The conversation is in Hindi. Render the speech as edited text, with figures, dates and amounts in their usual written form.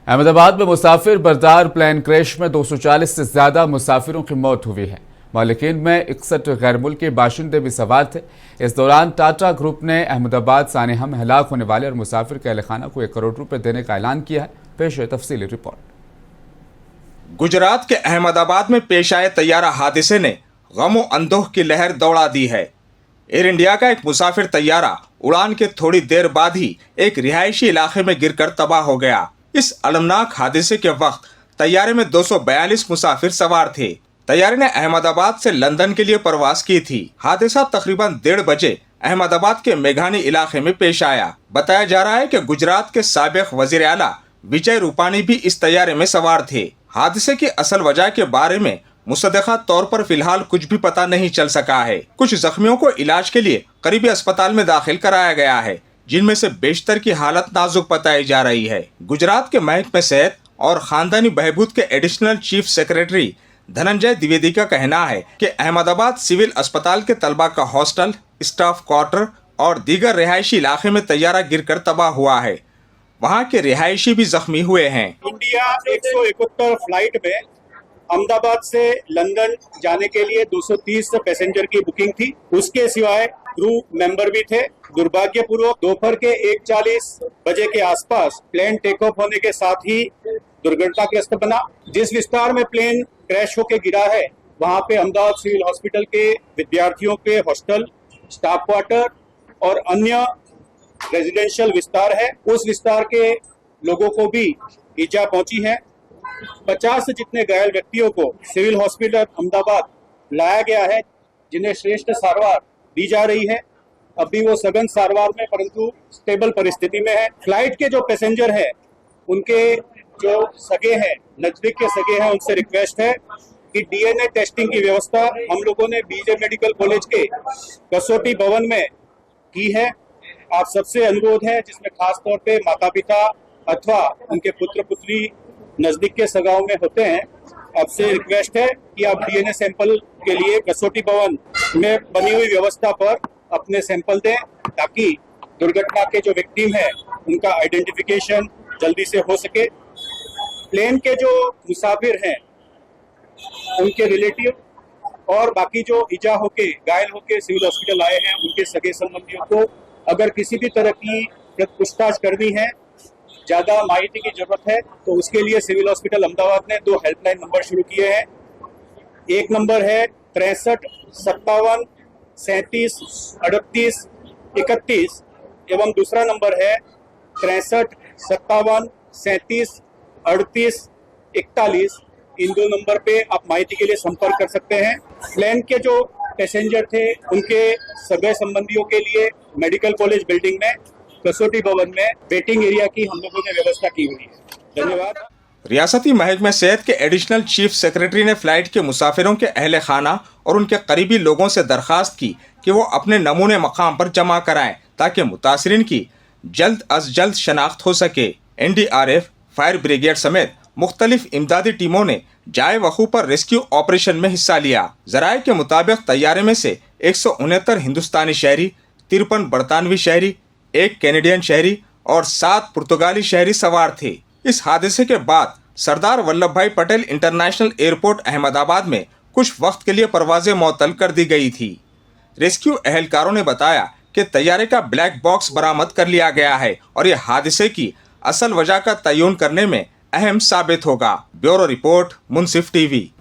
अहमदाबाद में मुसाफिर बरदार प्लेन क्रैश में 240 से ज्यादा मुसाफिरों की मौत हुई है। मालिकीन में 61 गैर मुल्की बाशिंदे भी सवार थे। इस दौरान टाटा ग्रुप ने अहमदाबाद सानेहा में हलाक होने वाले और मुसाफिर के अहलखाना को 1 करोड़ रुपए देने का ऐलान किया है। पेश है तफसीली रिपोर्ट। गुजरात के अहमदाबाद में पेश आए तैयारा हादसे ने गमो अंदोह की लहर दौड़ा दी है। एयर इंडिया का एक मुसाफिर तैयारा उड़ान के थोड़ी देर बाद ही एक रिहायशी इलाके में गिरकर तबाह हो गया। इस अलमनाक हादसे के वक्त तैयारे में 242 मुसाफिर सवार थे। तैयारे ने अहमदाबाद से लंदन के लिए परवास की थी। हादसा तकरीबन 1:30 बजे अहमदाबाद के मेघानी इलाके में पेश आया। बताया जा रहा है कि गुजरात के साबिक वजीर आला विजय रूपानी भी इस तैयारे में सवार थे। हादसे की असल वजह के बारे में मुसद्दक़ा तौर पर फिलहाल कुछ भी पता नहीं चल सका है। कुछ जख्मियों को इलाज के लिए करीबी अस्पताल में दाखिल कराया गया है, जिनमें से बेशतर की हालत नाजुक बताई जा रही है। गुजरात के महकमे सेहत और खानदानी बहबूद के additional chief secretary Dhananjay Dwivedi का कहना है कि अहमदाबाद सिविल अस्पताल के तलबा का हॉस्टल, स्टाफ क्वार्टर और दीगर रिहायशी इलाके में तैयारा गिरकर तबाह हुआ है। वहां के रिहायशी भी जख्मी हुए हैं। इंडिया 171 फ्लाइट में अहमदाबाद से लंदन जाने के लिए 230 पैसेंजर की बुकिंग थी। उसके सिवाय क्रू मेंबर भी थे। दुर्भाग्यपूर्वक दोपहर के 1:40 बजे के आसपास प्लेन टेक ऑफ होने के साथ ही दुर्घटनाग्रस्त बना। जिस विस्तार में प्लेन क्रैश होकर गिरा है, वहां पे अहमदाबाद सिविल हॉस्पिटल के विद्यार्थियों के हॉस्टल, स्टाफ क्वार्टर और अन्य रेजिडेंशियल विस्तार है। उस विस्तार के लोगों को भी ईजा पहुंची है। 50 से जितने घायल व्यक्तियों को सिविल हॉस्पिटल अहमदाबाद लाया गया है, जिन्हें श्रेष्ठ सारवार दी जा रही है। अभी वो सघन सारवार में परंतु स्टेबल परिस्थिति में है। फ्लाइट के जो पैसेंजर हैं, उनके जो सगे हैं, नजदीक के सगे हैं, उनसे रिक्वेस्ट है कि डीएनए टेस्टिंग की व्यवस्था हम लोगों ने बीजे मेडिकल कॉलेज के कसौटी भवन में की है। आप सबसे अनुरोध है, जिसमें खास तौर पे माता पिता अथवा उनके पुत्र पुत्री नजदीक के सगाओं में होते हैं, आपसे रिक्वेस्ट है कि आप डीएनए सैंपल के लिए कसौटी भवन में बनी हुई व्यवस्था पर अपने सैंपल दें, ताकि दुर्घटना के जो विक्टिम है उनका आइडेंटिफिकेशन जल्दी से हो सके। प्लेन के जो मुसाफिर हैं, उनके रिलेटिव और बाकी जो इजा होके घायल होके सिविल हॉस्पिटल आए हैं, उनके सगे संबंधियों को अगर किसी भी तरह की पूछताछ करनी है, ज्यादा माहिती की जरूरत है, तो उसके लिए सिविल हॉस्पिटल अहमदाबाद ने 2 हेल्पलाइन नंबर शुरू किए हैं। एक नंबर है 63 57 37 38 31 एवं दूसरा नंबर है 63 57 37 38 41। इन 2 नंबर पे आप माहिती के लिए संपर्क कर सकते हैं। प्लेन के जो पैसेंजर थे, उनके सगे संबंधियों के लिए मेडिकल कॉलेज बिल्डिंग में कसौटी भवन में वेटिंग एरिया की हम लोगों ने व्यवस्था की हुई है। धन्यवाद। रियासती महकमे सेहत के एडिशनल चीफ सेक्रेटरी ने फ्लाइट के मुसाफिरों के अहले खाना और उनके करीबी लोगों से दरखास्त की कि वो अपने नमूने मकाम पर जमा कराएं, ताकि मुतासरीन की जल्द अज जल्द शनाख्त हो सके। NDRF, फायर ब्रिगेड समेत मुख्तलिफ इमदादी टीमों ने जाए वकू पर रेस्क्यू ऑपरेशन में हिस्सा लिया। जराये के मुताबिक तैयारे में से 169 हिंदुस्तानी शहरी, 53 बरतानवी शहरी, 1 कैनेडियन शहरी और 7 पुर्तगाली शहरी सवार थे। इस हादसे के बाद सरदार वल्लभ भाई पटेल इंटरनेशनल एयरपोर्ट अहमदाबाद में कुछ वक्त के लिए परवाजें मअतल कर दी गई थी। रेस्क्यू अहलकारों ने बताया कि तैयारे का ब्लैक बॉक्स बरामद कर लिया गया है और यह हादसे की असल वजह का तयन करने में अहम साबित होगा। ब्यूरो रिपोर्ट, मुंसिफ टीवी।